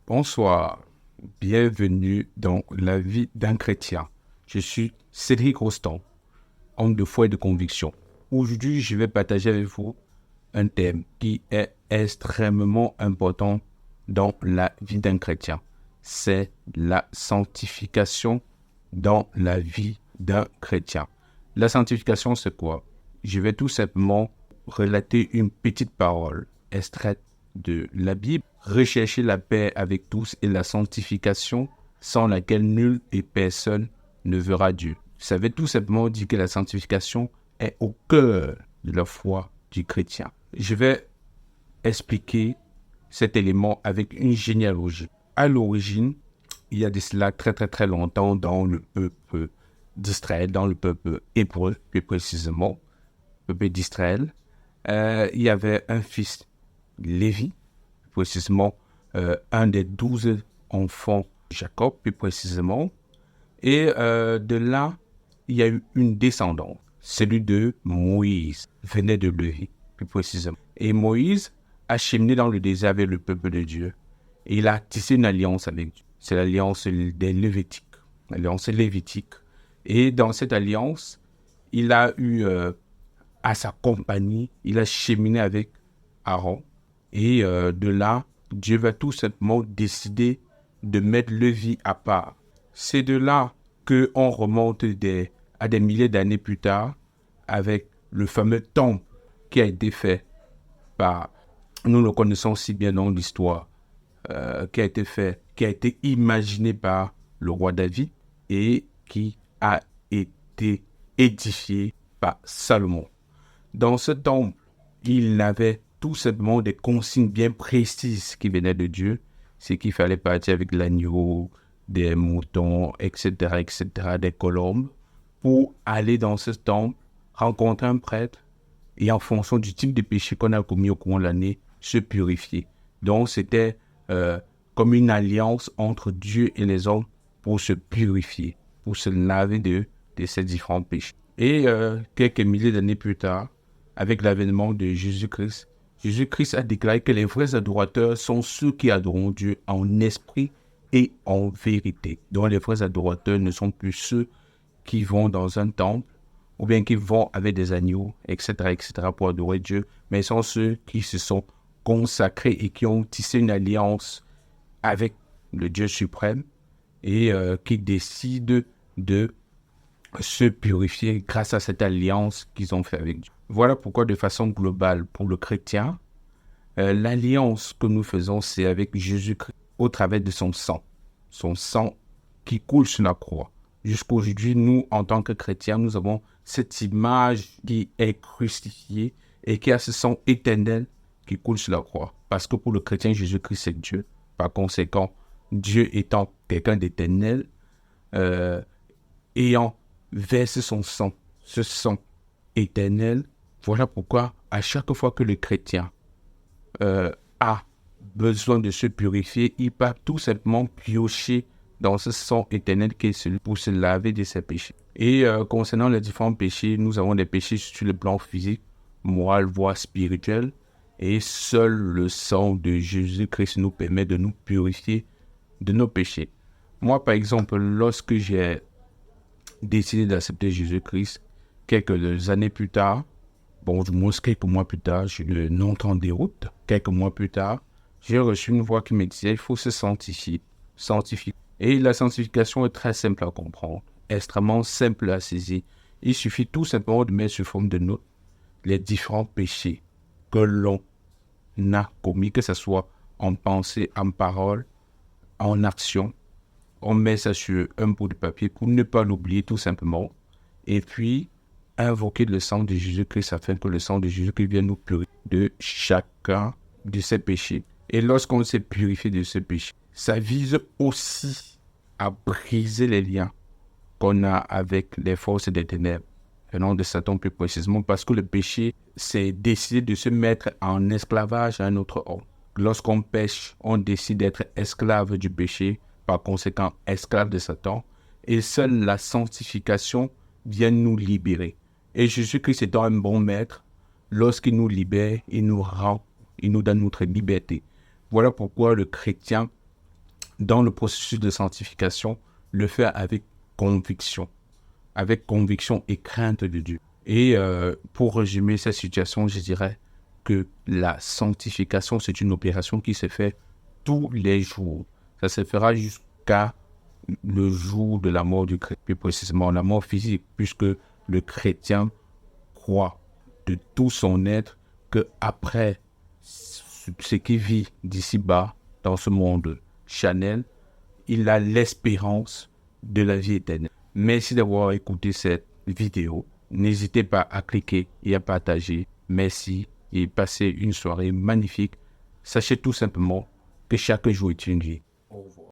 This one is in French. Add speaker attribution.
Speaker 1: Bonsoir, bienvenue dans la vie d'un chrétien. Je suis Cédric Rostand, homme de foi et de conviction. Aujourd'hui, je vais partager avec vous un thème qui est extrêmement important dans la vie d'un chrétien. C'est la sanctification dans la vie d'un chrétien. La sanctification, c'est quoi? Je vais tout simplement relater une petite parole extraite de la Bible. Rechercher la paix avec tous et la sanctification sans laquelle nul et personne ne verra Dieu. Ça veut tout simplement dire que la sanctification est au cœur de la foi du chrétien. Je vais expliquer cet élément avec une généalogie. À l'origine, il y a de cela très longtemps dans le peuple d'Israël, dans le peuple hébreu, plus précisément, le peuple d'Israël, il y avait un fils, Lévi, précisément un des 12 enfants de Jacob, plus précisément. Et de là, il y a eu une descendance. Celui de Moïse venait de Lévi, plus précisément. Et Moïse a cheminé dans le désert avec le peuple de Dieu. Et il a tissé une alliance avec Dieu. C'est l'alliance des Lévitiques. L'alliance lévitique. Et dans cette alliance, il a eu à sa compagnie, il a cheminé avec Aaron. Et de là, Dieu va tout simplement décider de mettre Lévi à part. C'est de là qu'on remonte à des milliers d'années plus tard avec le fameux temple qui a été fait par, nous le connaissons si bien dans l'histoire, qui a été imaginé par le roi David et qui a été édifié par Salomon. Dans ce temple, il avait tout simplement des consignes bien précises qui venaient de Dieu. C'est qu'il fallait partir avec l'agneau, des moutons, etc., des colombes, pour aller dans ce temple, rencontrer un prêtre, et en fonction du type de péché qu'on a commis au cours de l'année, se purifier. Donc, c'était comme une alliance entre Dieu et les hommes pour se purifier, pour se laver de ces différents péchés. Et quelques milliers d'années plus tard, avec l'avènement de Jésus-Christ, Jésus-Christ a déclaré que les vrais adorateurs sont ceux qui adorent Dieu en esprit et en vérité. Donc les vrais adorateurs ne sont plus ceux qui vont dans un temple ou bien qui vont avec des agneaux, etc., pour adorer Dieu, mais sont ceux qui se sont consacrés et qui ont tissé une alliance avec le Dieu suprême et qui décident de se purifier grâce à cette alliance qu'ils ont fait avec Dieu. Voilà pourquoi, de façon globale, pour le chrétien, l'alliance que nous faisons, c'est avec Jésus-Christ au travers de son sang qui coule sur la croix. Jusqu'aujourd'hui, nous, en tant que chrétiens, nous avons cette image qui est crucifiée et qui a ce sang éternel qui coule sur la croix. Parce que pour le chrétien, Jésus-Christ, c'est Dieu. Par conséquent, Dieu étant quelqu'un d'éternel, ayant versé son sang, ce sang éternel, voilà pourquoi à chaque fois que le chrétien a besoin de se purifier, il va tout simplement piocher dans ce sang éternel qui est celui pour se laver de ses péchés. Et concernant les différents péchés, nous avons des péchés sur le plan physique, moral, voire spirituel. Et seul le sang de Jésus-Christ nous permet de nous purifier de nos péchés. Moi, par exemple, lorsque j'ai décidé d'accepter Jésus-Christ, quelques années plus tard, du moins quelques mois plus tard, j'ai eu le non-temps des routes. Quelques mois plus tard, j'ai reçu une voix qui me disait il faut se sanctifier. Et la sanctification est très simple à comprendre, extrêmement simple à saisir. Il suffit tout simplement de mettre sous forme de notes les différents péchés que l'on a commis, que ce soit en pensée, en parole, en action. On met ça sur un bout de papier pour ne pas l'oublier tout simplement. Et puis, invoquer le sang de Jésus-Christ afin que le sang de Jésus-Christ vienne nous purifier de chacun de ses péchés. Et lorsqu'on s'est purifié de ce péché, ça vise aussi à briser les liens qu'on a avec les forces des ténèbres, venant de Satan plus précisément, parce que le péché, c'est décider de se mettre en esclavage à un autre homme. Lorsqu'on pêche, on décide d'être esclave du péché, par conséquent esclave de Satan, et seule la sanctification vient nous libérer. Et Jésus-Christ étant un bon maître, lorsqu'il nous libère, il nous donne notre liberté. Voilà pourquoi le chrétien dans le processus de sanctification, le faire avec conviction et crainte de Dieu. Et pour résumer cette situation, je dirais que la sanctification, c'est une opération qui se fait tous les jours. Ça se fera jusqu'à le jour de la mort du chrétien, plus précisément la mort physique, puisque le chrétien croit de tout son être qu'après ce qu'il vit d'ici-bas, dans ce monde charnel, il a l'espérance de la vie éternelle. Merci d'avoir écouté cette vidéo. N'hésitez pas à cliquer et à partager. Merci et passez une soirée magnifique. Sachez tout simplement que chaque jour est une vie. Au revoir.